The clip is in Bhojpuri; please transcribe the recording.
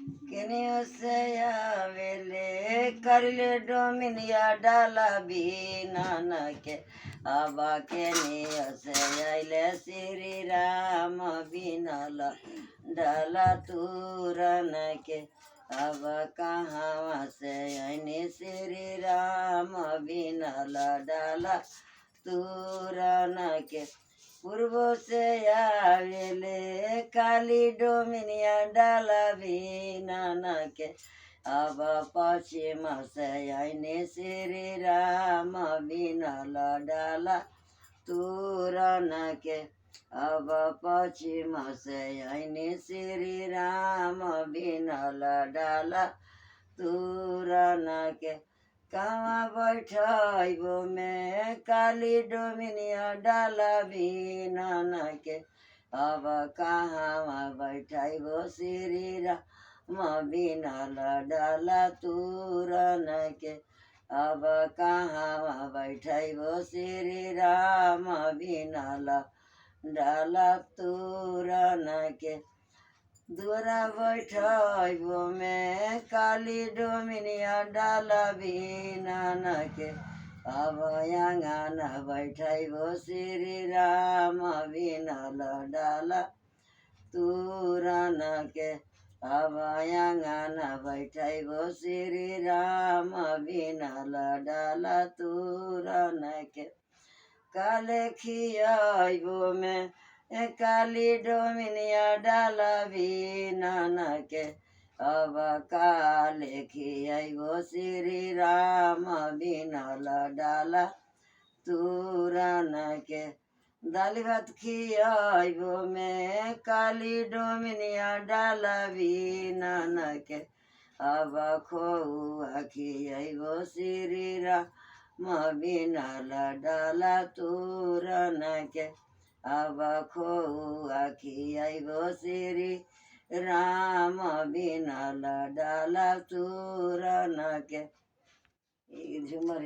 केनियो से आवेले करले डोमिनिया डाला बीनन के आबा केनियो से आइले श्री राम बीनल डाला तूरन के अब कहाँ से आइने श्री राम बीनल डाला तूरन के पूर्व से आवेले काली डोमिनिया डाला बीनन के अब पश्चिम से आइने श्री राम बीनल डाला तूरन के अब पश्चिम से आइने श्री राम बीनल डाला तूरन के कहाँ बैठबो में काली डोमिनिया डाला बीनन के अब कहाँ बैठबो श्री राम बीनल डाला तूरन के अब कहाँ बैठबो श्री राम बीनल डाला तूरन के दुरा बैठबो में काली डोमिनिया डाला बीनन के अब आंगन बैठबो श्री राम बीनल डाला तूरन के अब आंगन बैठबो श्री राम बीनल डाला तूरन के काले खियाबो में काली डोमिनिया डाला बीनन के अब काले खियाबो श्री राम बीनल डाला तूरन के दाल भात खियाबो में काली डोमिनिया डाला बीनन के अब खोआ खियाबो श्री राम बीनल डाला तूरन के अब खोआ खियाबो श्री राम बीनल डाला तूरन के झुमर